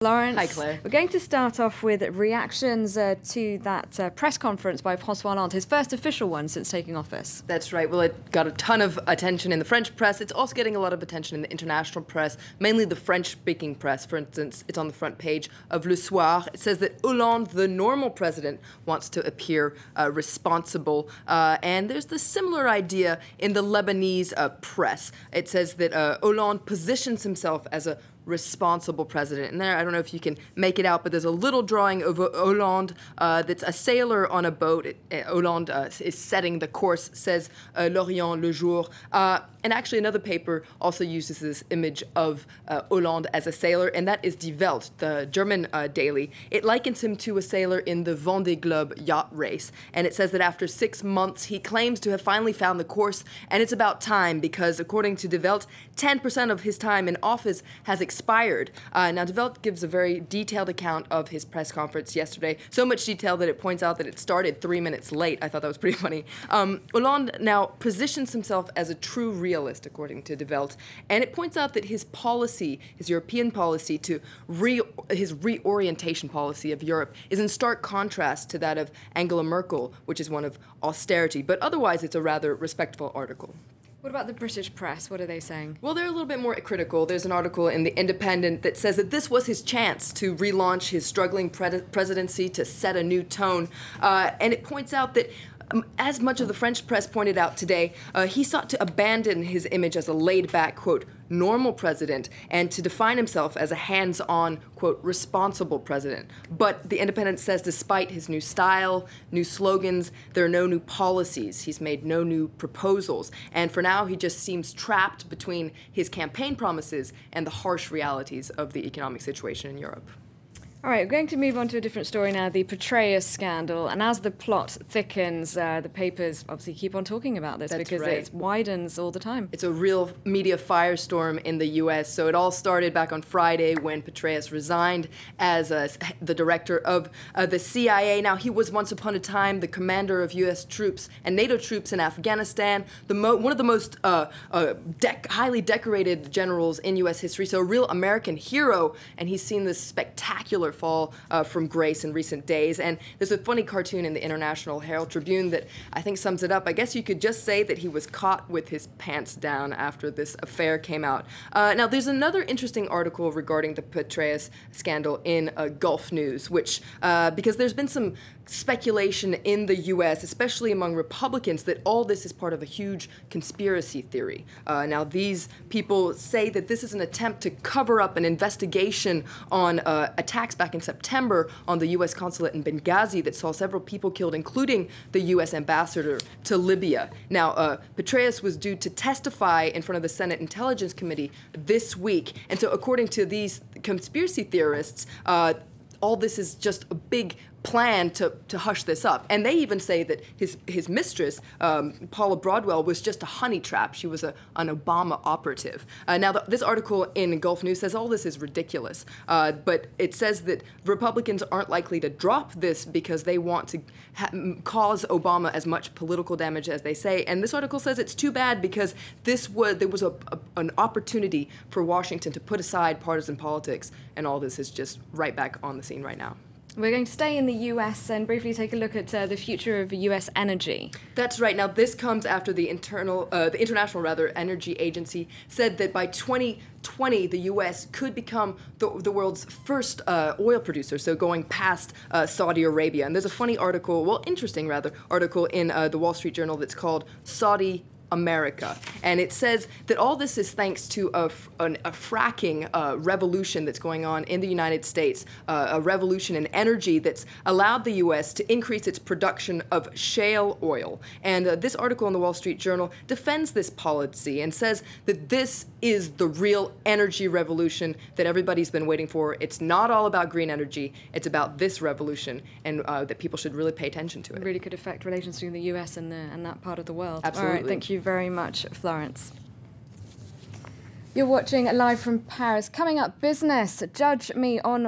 Florence. Hi, Claire. We're going to start off with reactions to that press conference by François Hollande, his first official one since taking office. That's right. Well, it got a ton of attention in the French press. It's also getting a lot of attention in the international press, mainly the French-speaking press. For instance, it's on the front page of Le Soir. It says that Hollande, the normal president, wants to appear responsible. And there's the similar idea in the Lebanese press. It says that Hollande positions himself as a responsible president. And there, I don't know if you can make it out, but there's a little drawing of Hollande that's a sailor on a boat. Hollande is setting the course, says L'Orient Le Jour. And actually another paper also uses this image of Hollande as a sailor, and that is Die Welt, the German daily. It likens him to a sailor in the Vendée Globe yacht race. And it says that after 6 months, he claims to have finally found the course, and it's about time because, according to Die Welt, 10% of his time in office has expired. Now, Die Welt gives a very detailed account of his press conference yesterday, so much detail that it points out that it started 3 minutes late. I thought that was pretty funny. Hollande now positions himself as a true realist, according to Die Welt, and it points out that his policy, his European policy, his reorientation policy of Europe, is in stark contrast to that of Angela Merkel, which is one of austerity. But otherwise, it's a rather respectful article. What about the British press? What are they saying? Well, they're a little bit more critical. There's an article in The Independent that says that this was his chance to relaunch his struggling presidency, to set a new tone. And it points out that as much of the French press pointed out today, he sought to abandon his image as a laid-back, quote, normal president, and to define himself as a hands-on, quote, responsible president. But The Independent says despite his new style, new slogans, there are no new policies. He's made no new proposals. And for now, he just seems trapped between his campaign promises and the harsh realities of the economic situation in Europe. All right, we're going to move on to a different story now, the Petraeus scandal. And as the plot thickens, the papers obviously keep on talking about this. That's because right. It widens all the time. It's a real media firestorm in the U.S. So it all started back on Friday when Petraeus resigned as the director of the CIA. Now, he was once upon a time the commander of U.S. troops and NATO troops in Afghanistan, one of the most highly decorated generals in U.S. history, so a real American hero. And he's seen this spectacular fall from grace in recent days. And there's a funny cartoon in the International Herald Tribune that I think sums it up. I guess you could just say that he was caught with his pants down after this affair came out. Now, there's another interesting article regarding the Petraeus scandal in Gulf News, which, because there's been some speculation in the U.S., especially among Republicans, that all this is part of a huge conspiracy theory. Now, these people say that this is an attempt to cover up an investigation on attacks back in September on the U.S. consulate in Benghazi that saw several people killed, including the U.S. ambassador to Libya. Now, Petraeus was due to testify in front of the Senate Intelligence Committee this week, and so according to these conspiracy theorists, all this is just a big plan to hush this up. And they even say that his mistress, Paula Broadwell, was just a honey trap. She was an Obama operative. Now, this article in Gulf News says all this is ridiculous, but it says that Republicans aren't likely to drop this because they want to cause Obama as much political damage as they say. And this article says it's too bad because there was an opportunity for Washington to put aside partisan politics, and all this is just right back on the scene right now. We're going to stay in the U.S. and briefly take a look at the future of U.S. energy. That's right. Now, this comes after the International Energy Agency said that by 2020, the U.S. could become the world's first oil producer, so going past Saudi Arabia. And there's a funny article, well, interesting rather, article in the Wall Street Journal that's called Saudi America. And it says that all this is thanks to a fracking revolution that's going on in the United States, a revolution in energy that's allowed the U.S. to increase its production of shale oil. And this article in the Wall Street Journal defends this policy and says that this is the real energy revolution that everybody's been waiting for. It's not all about green energy. It's about this revolution, and that people should really pay attention to it. It really could affect relations between the U.S. and that part of the world. Absolutely. All right, thank you very much, Florence. You're watching Live from Paris. Coming up, business. Judge me on